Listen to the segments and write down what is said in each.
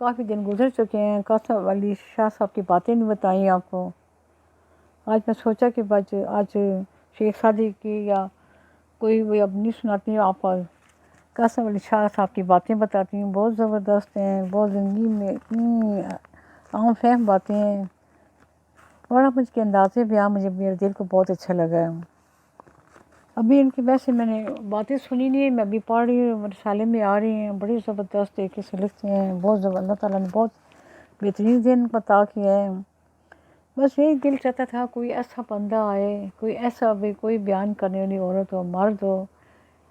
काफ़ी दिन गुजर चुके हैं, कासम अली शाह साहब की बातें नहीं बताई आपको। आज मैं सोचा कि आज शेख सादी की या कोई भी अब नहीं सुनाती हूँ आपको, कासम अली शाह साहब की बातें बताती हूँ। बहुत ज़बरदस्त हैं, बहुत ज़िंदगी में इतनी आम फहम बातें हैं, बड़ा मुझके अंदाज़े बयां मुझे मेरे दिल को बहुत अच्छा लगा है। अभी इनकी वैसे मैंने बातें सुनी नहीं है, मैं अभी पढ़ रही हूँ, रसाले में आ रही हैं, बड़ी ज़बरदस्त तरीके से लिखते हैं, बहुत अल्लाह ताला ने बहुत बेहतरीन दिन अता किया है। बस यही दिल चाहता था कोई ऐसा बंदा आए, कोई ऐसा भी कोई बयान करने वाली औरत हो मर्द हो,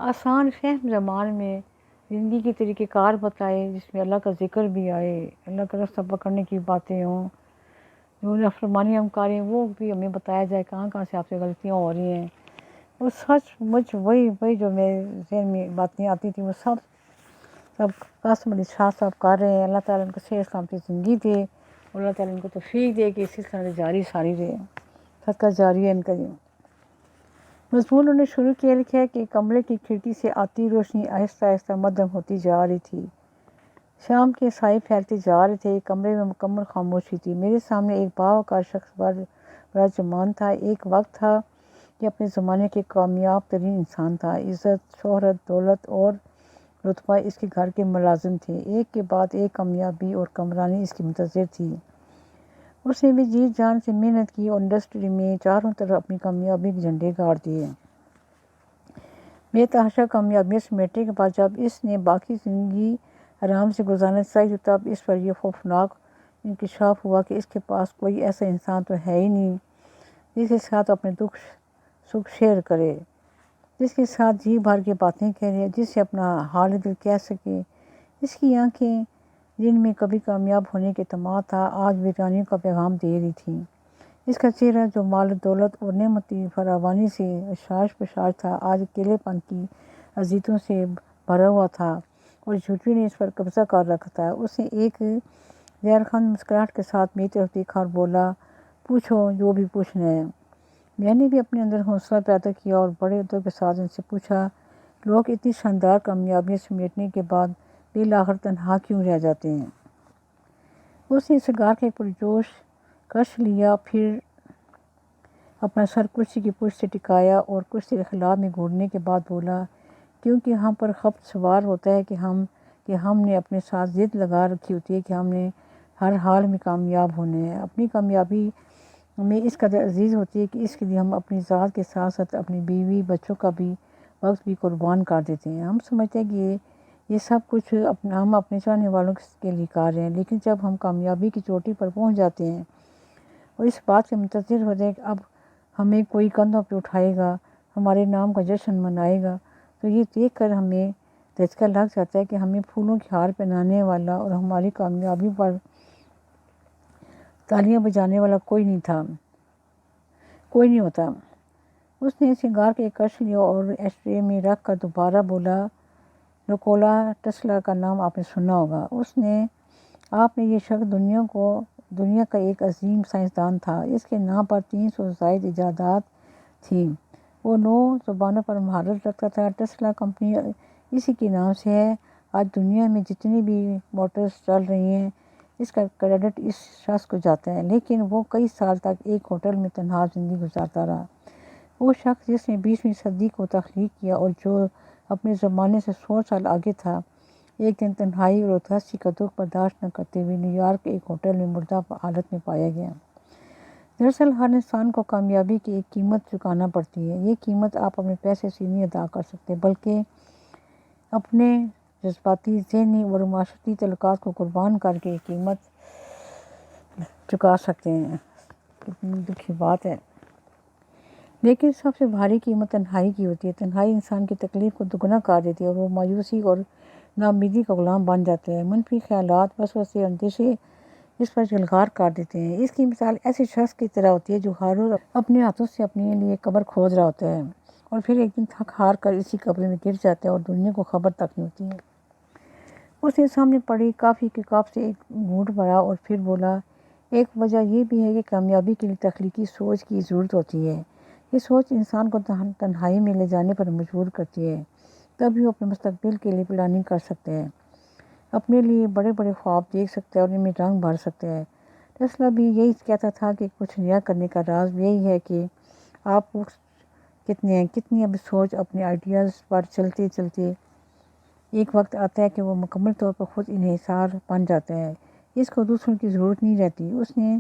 आसान फहम ज़बान में ज़िंदगी के तरीक़ेकार बताए, जिसमें अल्लाह का ज़िक्र भी आए, अल्लाह का रास्ता पकड़ने की बातें हों, जो नाफरमानी हम करें वो भी हमें बताया जाए कहाँ कहाँ से आपसे गलतियाँ हो रही हैं। वो सचमुच वही जो मेरे ज़हन में बातें आती थी वो सब कासिम अली शाह साहब कर रहे हैं। अल्लाह ताला उनको सेहत सलामती ज़िंदगी दे और अल्लाह ताला उनको तौफ़ीक दे कि इसी तरह जारी सारी रहे, सदका जारी है इनका। मज़मून उन्होंने शुरू किया लिखा है कि कमरे की खिड़की से आती रोशनी आहिस्ता आहिस्ता मध्यम होती जा रही थी, शाम के साए फैलते जा रहे थे, कमरे में मुकम्मल खामोशी थी। मेरे सामने एक बावकार शख्स बड़ा जमान था। एक वक्त था कि अपने ज़माने के कामयाब तरीन इंसान था, इज़्ज़त शोहरत दौलत और रुतबा इसके घर के मुलाजिम थे, एक के बाद एक कामयाबी और कमरानी इसकी मुंतज़िर थी। उसने भी जी जान से मेहनत की और इंडस्ट्री में चारों तरफ अपनी कामयाबी के झंडे गाड़ दिए। बेतहाशा कामयाबियाँ समेटने के बाद जब इसने बाकी ज़िंदगी आराम से गुजारना चाहिए, तब इस पर यह खौफनाक इंकशाफ हुआ कि इसके पास कोई ऐसा इंसान तो है ही नहीं जिसके साथ अपने दुख सुख शेयर करे, जिसके साथ जी भर के बातें करे, जिससे अपना हाल दिल कह सके। इसकी आंखें जिनमें कभी कामयाब होने के तमा था, आज वीरानी का पैगाम दे रही थी। इसका चेहरा जो माल दौलत और नेमती फरावानी से शाश बशाश था, आज अकेलेपन की अजीतों से भरा हुआ था और झूठी ने इस पर कब्जा कर रखा था। उसने एक जहरखान मुस्कुराहट के साथ मेरी तरफ देखा और बोला, पूछो जो भी पूछना है। मैंने भी अपने अंदर हौसला पैदा किया और बड़े अदब के साथ उनसे पूछा, लोग इतनी शानदार कामयाबियाँ समेटने के बाद बिल आखिर तनहा क्यों रह जाते हैं। उसने सिगार के पुरजोश कश लिया, फिर अपना सर कुर्सी की पुष्ट से टिकाया और कुछ देर खिला में घूरने के बाद बोला, क्योंकि हम पर खपत सवार होता है कि हमने अपने साथ ज़िद लगा रखी होती है कि हमने हर हाल में कामयाब होने हैं। अपनी कामयाबी हमें इस कदर अजीज़ होती है कि इसके लिए हम अपनी ज़ात के साथ साथ अपनी बीवी बच्चों का भी वक्त भी कुर्बान कर देते हैं। हम समझते हैं कि ये सब कुछ हम अपने चाहने वालों के लिए कर रहे हैं, लेकिन जब हम कामयाबी की चोटी पर पहुंच जाते हैं और इस बात से मुंतज़िर हो जाए कि अब हमें कोई कंधों पर उठाएगा, हमारे नाम का जश्न मनाएगा, तो ये देख कर हमें धचका लग जाता है कि हमें फूलों की हार पहनाने वाला और हमारी कामयाबी पर तालियां बजाने वाला कोई नहीं होता। उसने सिगार के कश लिया और एस्ट्रे में रख कर दोबारा बोला, निकोला टेस्ला का नाम आपने सुना होगा। आपने ये शख्स दुनिया का एक अजीम साइंसदान था। इसके नाम पर 300 जायद इजादात थी। वो 9 ज़ुबानों पर महारत रखता था। टेस्ला कंपनी इसी के नाम से है। आज दुनिया में जितनी भी मोटर्स चल रही हैं, इसका क्रेडिट इस शख्स को जाता है। लेकिन वो कई साल तक एक होटल में तन्हा ज़िंदगी गुजारता रहा। वो शख्स जिसने 20वीं सदी को तख्लीक किया और जो अपने ज़माने से 100 साल आगे था, एक दिन तन्हाई और उदासी का दुख बर्दाश्त न करते हुए न्यूयॉर्क के एक होटल में मुर्दा हालत में पाया गया। दरअसल हर इंसान को कामयाबी की एक कीमत चुकाना पड़ती है। ये कीमत आप अपने पैसे से नहीं अदा कर सकते, बल्कि अपने जज्बाती, ज़हनी और माशरती तल्लुकात को कुर्बान करके कीमत चुका सकते हैं। कितनी दुखी बात है। लेकिन सबसे भारी कीमत तन्हाई की होती है। तन्हाई इंसान की तकलीफ़ को दुगना कर देती है और वो मायूसी और नाउमीदी का गुलाम बन जाता है। मनफी ख्यालात, वसवसे, अंदेशे इस पर जलगार कर देते हैं। इसकी मिसाल ऐसे शख्स की तरह होती है जो हर रोज़ अपने हाथों से अपने लिए कब्र खोद रहा होता है और फिर एक दिन थक हार कर इसी कब्र में गिर जाता है और दुनिया को खबर तक नहीं होती है। उसने सामने पड़ी काफ़ी के कप से एक घूंट भरा और फिर बोला, एक वजह यह भी है कि कामयाबी के लिए तख्लीकी सोच की ज़रूरत होती है। ये सोच इंसान को तन्हाई में ले जाने पर मजबूर करती है, तभी वो अपने मुस्तकबिल के लिए प्लानिंग कर सकते हैं। اپنے لیے بڑے بڑے خواب دیکھ سکتا ہے اور ان میں رنگ بھر سکتا ہے۔ ٹیسلا بھی یہی کہتا تھا کہ کچھ نیا کرنے کا راز یہی ہے کہ آپ کو کتنی اب سوچ اپنے آئیڈیاز پر چلتے چلتے ایک وقت آتا ہے کہ وہ مکمل طور پر خود انحصار بن جاتا ہے۔ اس کو دوسروں کی ضرورت نہیں رہتی، اس نے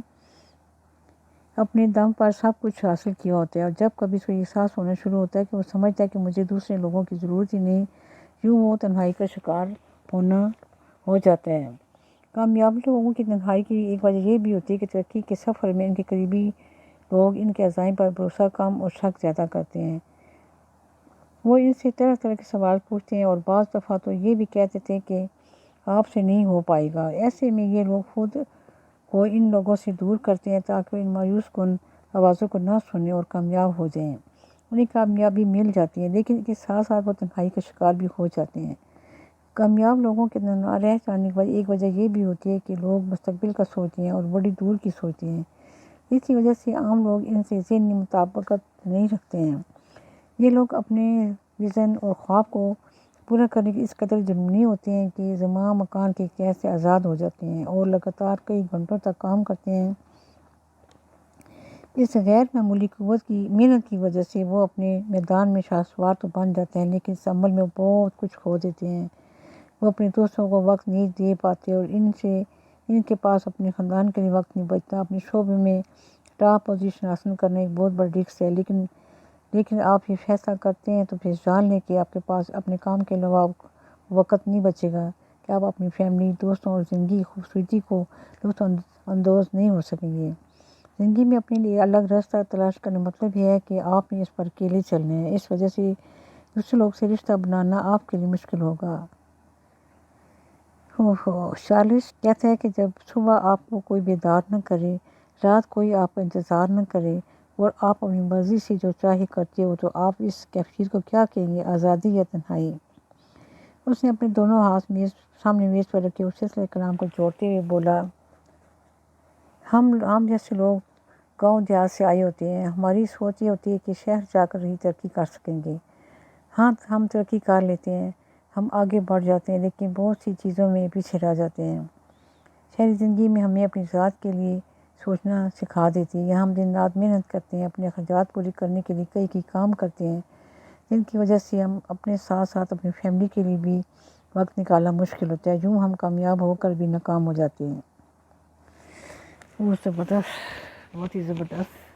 اپنے دم پر سب کچھ حاصل کیا ہوتا ہے، اور جب کبھی اس کو احساس ہونا شروع ہوتا ہے کہ وہ سمجھتا ہے کہ مجھے دوسرے لوگوں کی ضرورت ہی نہیں، یوں وہ تنہائی کا شکار ہو جاتا ہے۔ کامیاب لوگوں کی تنہائی کی ایک وجہ یہ بھی ہوتی ہے کہ ترقی کے سفر میں ان کے قریبی لوگ ان کے عزائم پر بھروسہ کم اور شک زیادہ کرتے ہیں۔ وہ ان سے طرح طرح کے سوال پوچھتے ہیں اور بعض دفعہ تو یہ بھی کہہ دیتے ہیں کہ آپ سے نہیں ہو پائے گا۔ ایسے میں یہ لوگ خود کو ان لوگوں سے دور کرتے ہیں تاکہ ان مایوس کن آوازوں کو نہ سنیں اور کامیاب ہو جائیں۔ انہیں کامیابی مل جاتی ہے، لیکن اس کے ساتھ ساتھ وہ تنہائی کا شکار بھی ہو جاتے ہیں۔ کامیاب لوگوں کے نہ رہ جانے کی ایک وجہ یہ بھی ہوتی ہے کہ لوگ مستقبل کا سوچتے ہیں اور بڑی دور کی سوچتے ہیں۔ اس کی وجہ سے عام لوگ ان سے ذہنی مطابقت نہیں رکھتے ہیں۔ یہ لوگ اپنے وژن اور خواب کو پورا کرنے کے اس قدر جنونی ہوتے ہیں کہ زمان مکان کے قید سے آزاد ہو جاتے ہیں اور لگاتار کئی گھنٹوں تک کام کرتے ہیں۔ اس غیر معمولی محنت کی وجہ سے وہ اپنے میدان میں شاہسوار تو بن جاتے ہیں، لیکن اس عمل میں بہت کچھ کھو دیتے ہیں۔ وہ اپنے دوستوں کو وقت نہیں دے پاتے اور ان کے پاس اپنے خاندان کے لیے وقت نہیں بچتا۔ اپنے شعبے میں ٹاپ پوزیشن حاصل کرنا ایک بہت بڑا رسک ہے، لیکن آپ یہ فیصلہ کرتے ہیں تو پھر جان لیں کہ آپ کے پاس اپنے کام کے علاوہ وقت نہیں بچے گا کہ آپ اپنی فیملی، دوستوں اور زندگی کی خوبصورتی کو لطف اندوز نہیں ہو سکیں گے۔ زندگی میں اپنے لیے الگ راستہ تلاش کرنے مطلب یہ ہے کہ آپ نے اس پر اکیلے چلنا ہے۔ اس وجہ سے دوسرے لوگ سے رشتہ بنانا آپ کے لیے مشکل ہوگا۔ چارلس کہتا ہے کہ جب صبح آپ کو کوئی بیدار نہ کرے، رات کوئی آپ کا انتظار نہ کرے اور آپ اپنی مرضی سے جو چاہے کرتے ہو، تو آپ اس کیفیت کو کیا کہیں گے، آزادی یا تنہائی؟ اس نے اپنے دونوں ہاتھ سامنے میز پر رکھے اور سلسلہ کلام کو جوڑتے ہوئے بولا، ہم جیسے لوگ گاؤں دیہات سے آئے ہوتے ہیں، ہماری سوچ یہ ہوتی ہے کہ شہر جا کر ہی ترقی کر سکیں گے۔ ہاں، ہم ترقی کر لیتے ہیں، ہم آگے بڑھ جاتے ہیں، لیکن بہت سی چیزوں میں پیچھے رہ جاتے ہیں۔ شہری زندگی میں ہمیں اپنی ذات کے لیے سوچنا سکھا دیتی ہے۔ یہاں ہم دن رات محنت کرتے ہیں، اپنے اخراجات پوری کرنے کے لیے کئی کام کرتے ہیں، جن کی وجہ سے ہم اپنے ساتھ ساتھ اپنی فیملی کے لیے بھی وقت نکالنا مشکل ہوتا ہے۔ یوں ہم کامیاب ہو کر بھی ناکام ہو جاتے ہیں۔ وہ زبردست، بہت ہی زبردست۔